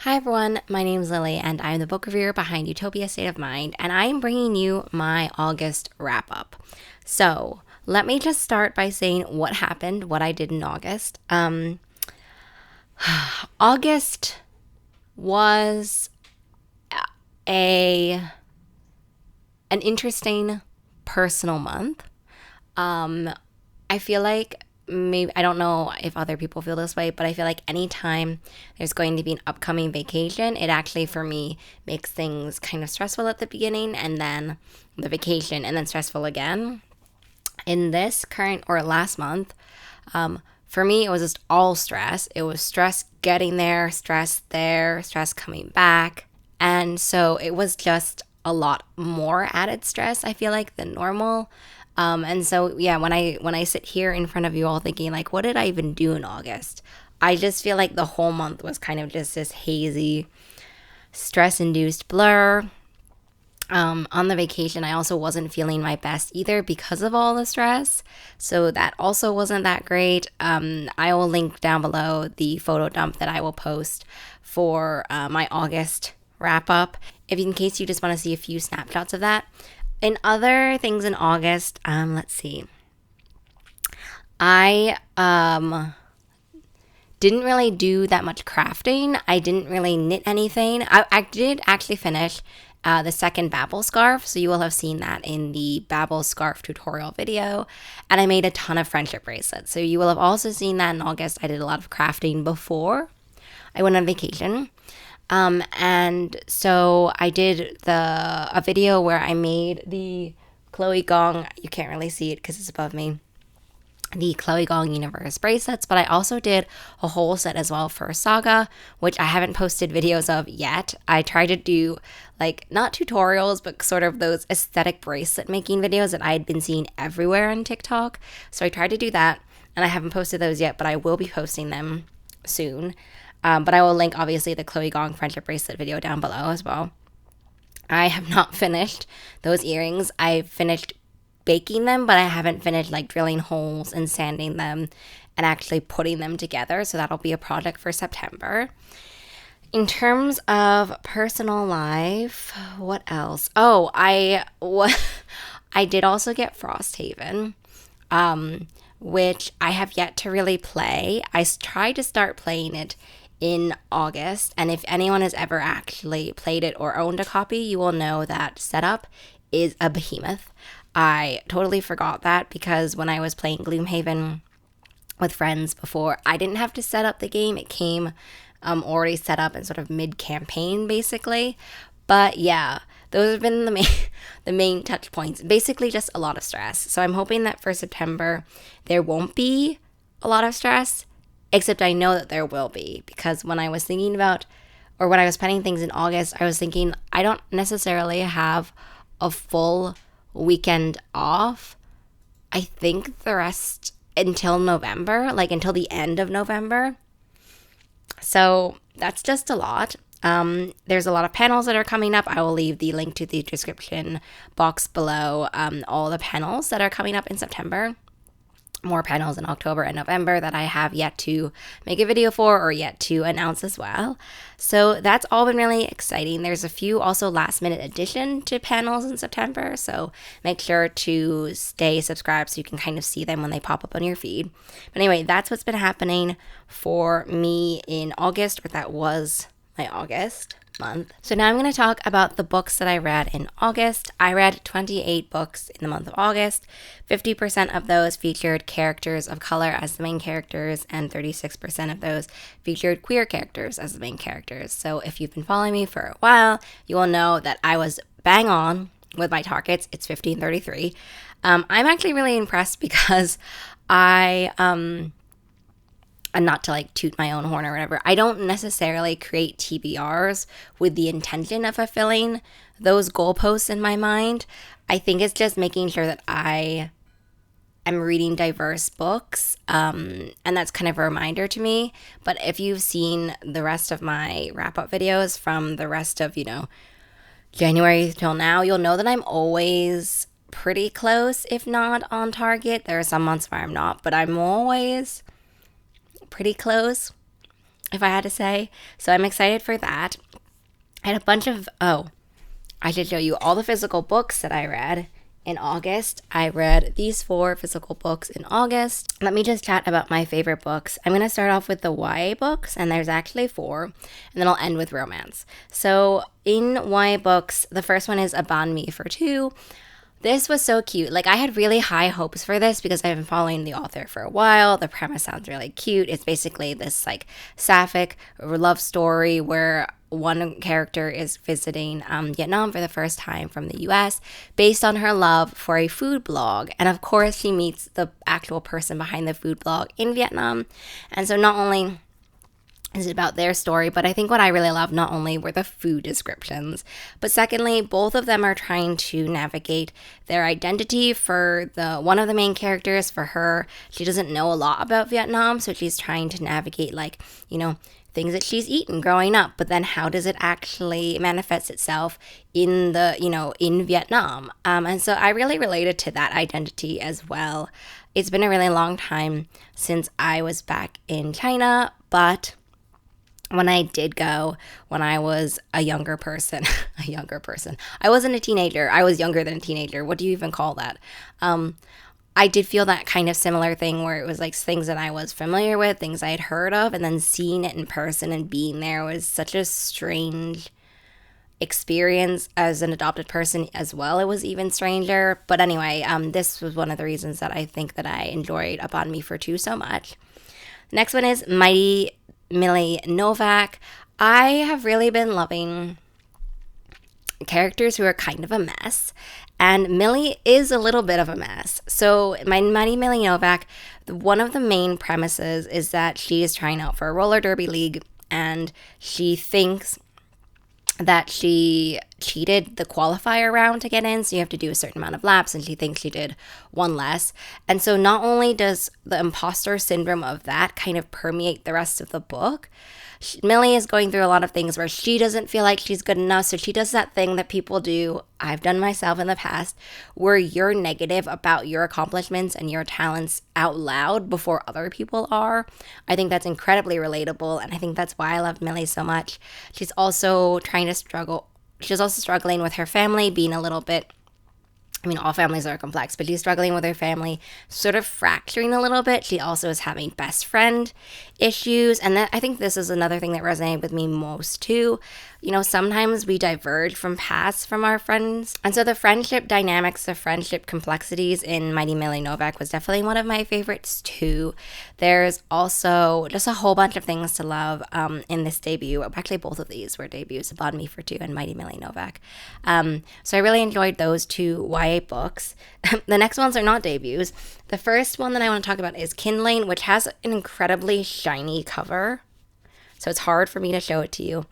Hi everyone, my name is Lily and I'm the book reviewer behind Utopia State of Mind, and I'm bringing you my August wrap up. So, let me just start by saying what happened, what I did in August. August was a an interesting personal month. I feel like maybe I don't know if other people feel this way, but I feel like anytime there's going to be an upcoming vacation, it actually for me makes things kind of stressful at the beginning and then the vacation and then stressful again. In this current or last month, for me, it was just all stress. It was stress getting there, stress coming back. And so it was just a lot more added stress, I feel like, than normal. And so yeah, when I sit here in front of you all thinking like, what did I even do in August? I just feel like the whole month was kind of just this hazy, stress induced blur. On the vacation, I also wasn't feeling my best either because of all the stress. So that also wasn't that great. I will link down below the photo dump that I will post for my August wrap up, if in case you just want to see a few snapshots of that. In other things in August, let's see. I didn't really do that much crafting. I didn't really knit anything. I did actually finish the second Babel scarf, so you will have seen that in the Babel scarf tutorial video. And I made a ton of friendship bracelets, so you will have also seen that in August. I did a lot of crafting before I went on vacation. And so I did a video where I made the Chloe Gong. You can't really see it because it's above me, the Chloe Gong Universe bracelets, but I also did a whole set as well for Saga, which I haven't posted videos of yet. I tried to do like not tutorials, but sort of those aesthetic bracelet making videos that I had been seeing everywhere on TikTok. So I tried to do that, and I haven't posted those yet, but I will be posting them soon. But I will link obviously the Chloe Gong friendship bracelet video down below as well. I have not finished those earrings. I finished baking them, but I haven't finished like drilling holes and sanding them and actually putting them together. So that'll be a project for September. In terms of personal life, what else? Oh, I did also get Frosthaven, which I have yet to really play. I tried to start playing it in August, and if anyone has ever actually played it or owned a copy, you will know that setup is a behemoth. I totally forgot that because when I was playing Gloomhaven with friends before, I didn't have to set up the game. It came already set up and sort of mid-campaign, basically. But yeah, those have been the main touch points. Basically, just a lot of stress. So I'm hoping that for September there won't be a lot of stress, except I know that there will be, because when I was thinking about, or when I was planning things in August, I was thinking I don't necessarily have a full weekend off. I think the rest until November, like until the end of November. So that's just a lot. There's a lot of panels that are coming up. I will leave the link to the description box below, all the panels that are coming up in September. More panels in October and November that I have yet to make a video for or yet to announce as well. So that's all been really exciting. There's a few also last minute addition to panels in September, so make sure to stay subscribed so you can kind of see them when they pop up on your feed. But anyway, that's what's been happening for me in August, or that was my August month. So now I'm going to talk about the books that I read in August. I read 28 books in the month of August. 50% of those featured characters of color as the main characters, and 36% of those featured queer characters as the main characters. So if you've been following me for a while, you will know that I was bang on with my targets. It's 1533. I'm actually really impressed because I and not to like toot my own horn or whatever, I don't necessarily create TBRs with the intention of fulfilling those goalposts in my mind. I think it's just making sure that I am reading diverse books, and that's kind of a reminder to me. But if you've seen the rest of my wrap-up videos from the rest of, January till now, you'll know that I'm always pretty close, if not on target. There are some months where I'm not, but I'm always pretty close. if I had to say. So I'm excited for that. I had a bunch of, I should show you all the physical books that I read in August. I read these 4 physical books in August. Let me just chat about my favorite books. I'm going to start off with the YA books, and there's actually 4, and then I'll end with romance. So in YA books, the first one is A Banh Mi for Two. This was so cute. Like, I had really high hopes for this because I've been following the author for a while. The premise sounds really cute. It's basically this, like, sapphic love story where one character is visiting Vietnam for the first time from the US based on her love for a food blog. And of course, she meets the actual person behind the food blog in Vietnam. And so not only is it about their story, but I think what I really love not only were the food descriptions, but secondly, both of them are trying to navigate their identity. For the one of the main characters, for her, she doesn't know a lot about Vietnam, so she's trying to navigate, like, things that she's eaten growing up, but then how does it actually manifest itself in in Vietnam? And so I really related to that identity as well. It's been a really long time since I was back in China, but when I did go, when I was a younger person, I wasn't a teenager. I was younger than a teenager. What do you even call that? I did feel that kind of similar thing where it was like things that I was familiar with, things I had heard of, and then seeing it in person and being there was such a strange experience as an adopted person as well. It was even stranger. But anyway, this was one of the reasons that I think that I enjoyed A Banh Mi for Two so much. Next one is Mighty Millie Novak. I have really been loving characters who are kind of a mess, and Millie is a little bit of a mess. So my Mighty Millie Novak, one of the main premises is that she is trying out for a roller derby league, and she thinks that she cheated the qualifier round to get in, so you have to do a certain amount of laps, and she thinks she did one less. And so not only does the imposter syndrome of that kind of permeate the rest of the book, Millie is going through a lot of things where she doesn't feel like she's good enough, so she does that thing that people do, I've done myself in the past, where you're negative about your accomplishments and your talents out loud before other people are. I think that's incredibly relatable, and I think that's why I love Millie so much. She's also struggling with her family being a little bit, all families are complex, but she's struggling with her family sort of fracturing a little bit. She also is having best friend issues. And I think this is another thing that resonated with me most too. Sometimes we diverge from paths from our friends. And so the friendship dynamics, the friendship complexities in Mighty Millie Novak was definitely one of my favorites too. There's also just a whole bunch of things to love in this debut. Actually, both of these were debuts, Banh Mi for Two and Mighty Millie Novak. So I really enjoyed those 2 YA books. The next ones are not debuts. The first one that I want to talk about is Kindling, which has an incredibly shiny cover. So it's hard for me to show it to you.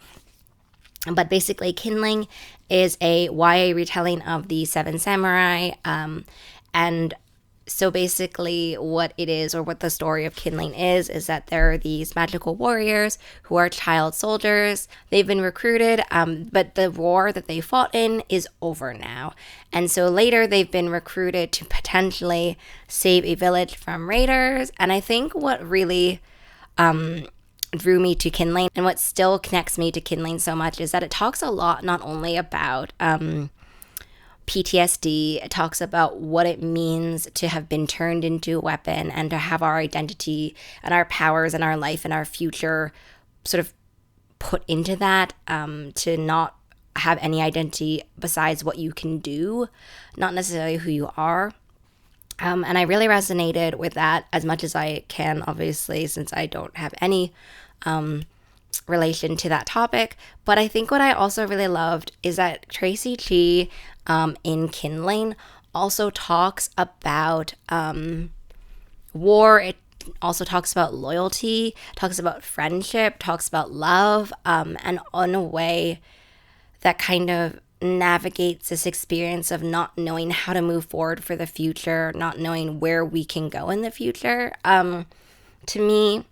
But basically, Kindling is a YA retelling of the Seven Samurai. And so basically what it is, or what the story of Kindling is that there are these magical warriors who are child soldiers. They've been recruited, but the war that they fought in is over now. And so later they've been recruited to potentially save a village from raiders. And I think what really drew me to Kindling, and what still connects me to Kindling so much, is that it talks a lot not only about PTSD, it talks about what it means to have been turned into a weapon and to have our identity and our powers and our life and our future sort of put into that, to not have any identity besides what you can do, not necessarily who you are. And I really resonated with that as much as I can, obviously, since I don't have any relation to that topic. But I think what I also really loved is that Tracy Chi in Kindling also talks about war. It also talks about loyalty, talks about friendship, talks about love, and in a way that kind of navigates this experience of not knowing how to move forward for the future, not knowing where we can go in the future. To me,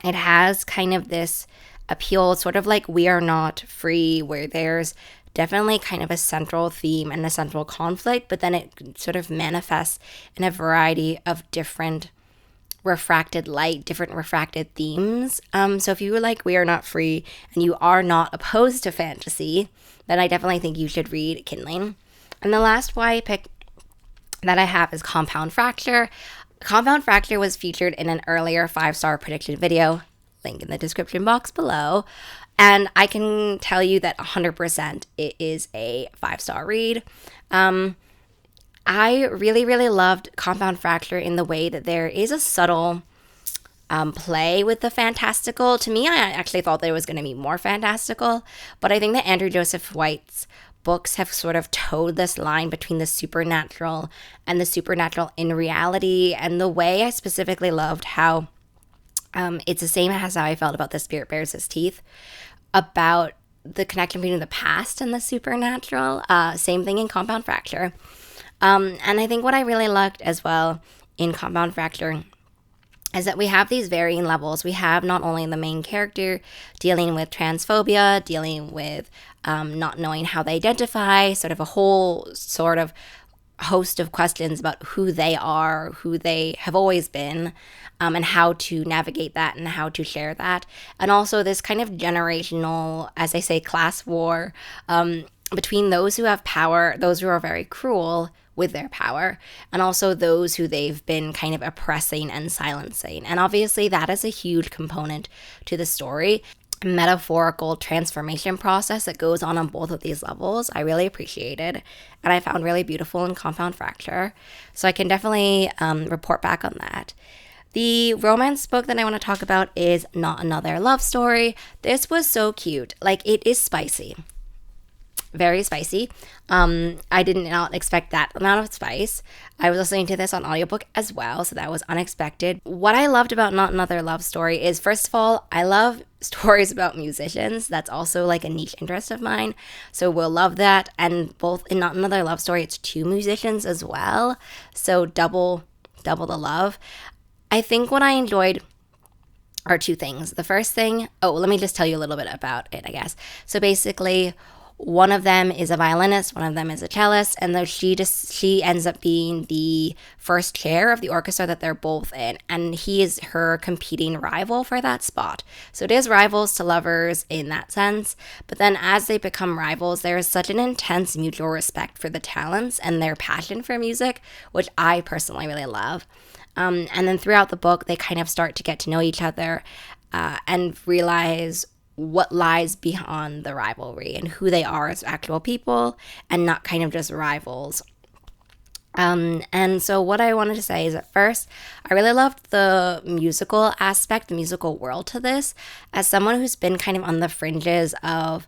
it has kind of this appeal, sort of like We Are Not Free, where there's definitely kind of a central theme and a central conflict, but then it sort of manifests in a variety of different refracted light, different refracted themes. So if you were like We Are Not Free and you are not opposed to fantasy, then I definitely think you should read Kindling. And the last YA pick that I have is Compound Fracture. Compound Fracture was featured in an earlier 5-star prediction video, link in the description box below. And I can tell you that 100% it is a 5-star read. I really, really loved Compound Fracture in the way that there is a subtle play with the fantastical. To me, I actually thought that it was going to be more fantastical, but I think that Andrew Joseph White's books have sort of towed this line between the supernatural and the supernatural in reality. And the way I specifically loved how it's the same as how I felt about The Spirit Bears His Teeth, about the connection between the past and the supernatural. Same thing in Compound Fracture. And I think what I really liked as well in Compound Fracture is that we have these varying levels. We have not only the main character dealing with transphobia, dealing with not knowing how they identify, sort of a whole sort of host of questions about who they are, who they have always been, and how to navigate that and how to share that. And also this kind of generational, as I say, class war between those who have power, those who are very cruel with their power, and also those who they've been kind of oppressing and silencing. And obviously that is a huge component to the story. Metaphorical transformation process that goes on both of these levels, I really appreciated, and I found really beautiful in Compound Fracture. So I can definitely report back on that. The romance book that I want to talk about is Not Another Love Story. This was so cute. Like, it is spicy. Very spicy. I did not expect that amount of spice. I was listening to this on audiobook as well, so that was unexpected. What I loved about Not Another Love Story is, first of all, I love stories about musicians. That's also like a niche interest of mine, so we'll love that. And both in Not Another Love Story, it's 2 musicians as well, so double the love. I think what I enjoyed are 2 things. The first thing, let me just tell you a little bit about it, I guess. So basically, one of them is a violinist, one of them is a cellist, and though she ends up being the first chair of the orchestra that they're both in, and he is her competing rival for that spot. So it is rivals to lovers in that sense, but then as they become rivals, there is such an intense mutual respect for the talents and their passion for music, which I personally really love. And then throughout the book, they kind of start to get to know each other and realize what lies beyond the rivalry and who they are as actual people and not kind of just rivals. And so what I wanted to say is, at first, I really loved the musical aspect, the musical world to this. As someone who's been kind of on the fringes of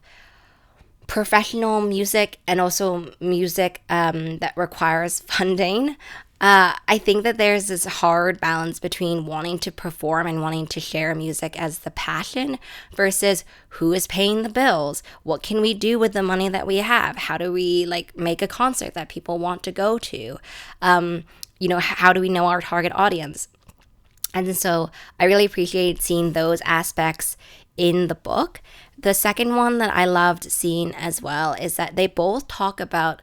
professional music and also music that requires funding, I think that there's this hard balance between wanting to perform and wanting to share music as the passion versus who is paying the bills. What can we do with the money that we have? How do we make a concert that people want to go to? How do we know our target audience? And so I really appreciate seeing those aspects in the book. The second one that I loved seeing as well is that they both talk about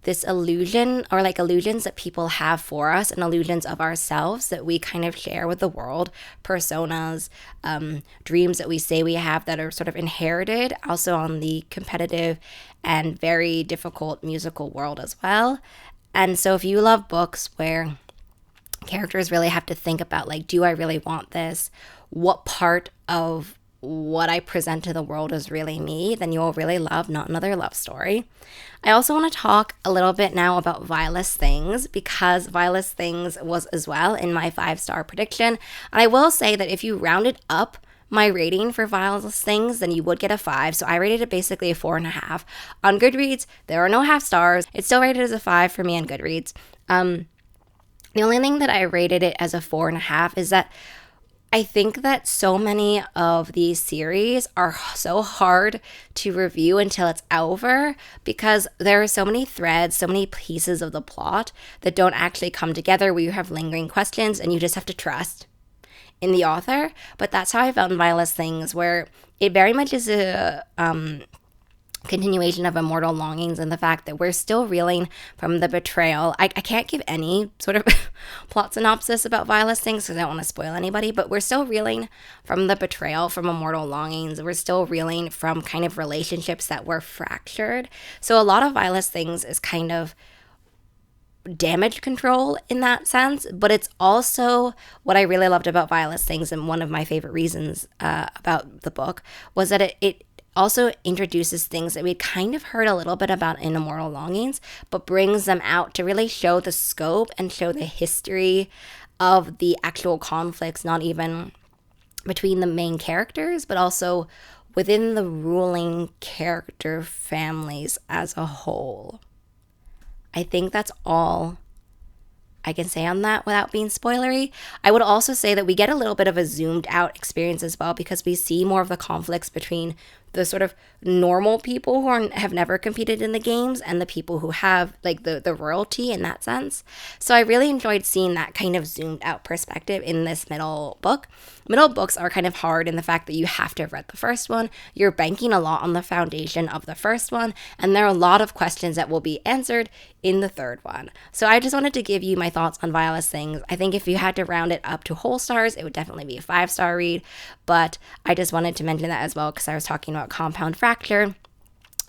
this illusion, or illusions that people have for us and illusions of ourselves that we kind of share with the world, personas, dreams that we say we have that are sort of inherited also on the competitive and very difficult musical world as well. And so if you love books where characters really have to think about, do I really want this? What part of what I present to the world is really me, then you'll really love Not Another Love Story. I also want to talk a little bit now about Vilest Things, because Vilest Things was as well in my 5-star prediction. And I will say that if you rounded up my rating for Vilest Things, then you would get a 5. So I rated it basically a 4.5. On Goodreads, there are no half stars. It's still rated as a 5 for me on Goodreads. The only thing that I rated it as a 4.5 is that I think that so many of these series are so hard to review until it's over, because there are so many threads, so many pieces of the plot that don't actually come together, where you have lingering questions and you just have to trust in the author. But that's how I found Vilest Things, where it very much is a continuation of Immortal Longings and the fact that we're still reeling from the betrayal. I can't give any sort of plot synopsis about Vilest Things because I don't want to spoil anybody, but we're still reeling from the betrayal from Immortal Longings. We're still reeling from kind of relationships that were fractured. So a lot of Vilest Things is kind of damage control in that sense, but it's also what I really loved about Vilest Things, and one of my favorite reasons about the book was that it also introduces things that we'd kind of heard a little bit about in Immortal Longings, but brings them out to really show the scope and show the history of the actual conflicts, not even between the main characters, but also within the ruling character families as a whole. I think that's all I can say on that without being spoilery. I would also say that we get a little bit of a zoomed out experience as well, because we see more of the conflicts between the sort of normal people who have never competed in the games and the people who have, like, the royalty in that sense. So I really enjoyed seeing that kind of zoomed out perspective in this middle book. Middle books are kind of hard in the fact that you have to have read the first one. You're banking a lot on the foundation of the first one, and there are a lot of questions that will be answered in the third one. So I just wanted to give you my thoughts on Vilest Things. I think if you had to round it up to whole stars, it would definitely be a 5-star read, but I just wanted to mention that as well because I was talking about compound fracture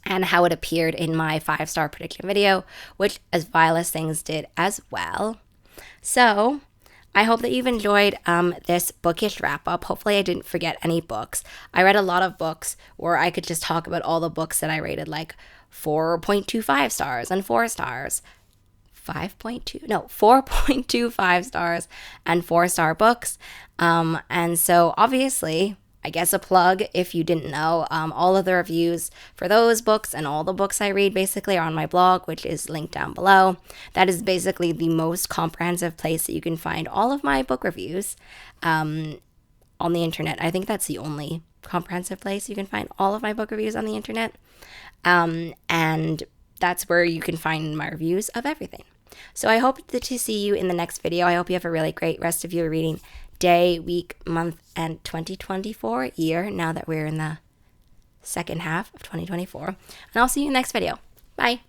and how it appeared in my 5-star prediction video, which as Vilest Things did as well. So I hope that you've enjoyed this bookish wrap up. Hopefully I didn't forget any books. I read a lot of books where I could just talk about all the books that I rated, like 4.25 stars and 4 stars. 4.25 stars and 4-star books. And so obviously, I guess a plug if you didn't know, all of the reviews for those books and all the books I read basically are on my blog, which is linked down below. That is basically the most comprehensive place that you can find all of my book reviews on the internet. I think that's the only comprehensive place you can find all of my book reviews on the internet. And that's where you can find my reviews of everything. So I hope to see you in the next video. I hope you have a really great rest of your reading day, week, month, and 2024 year, now that we're in the second half of 2024. And I'll see you in the next video. Bye.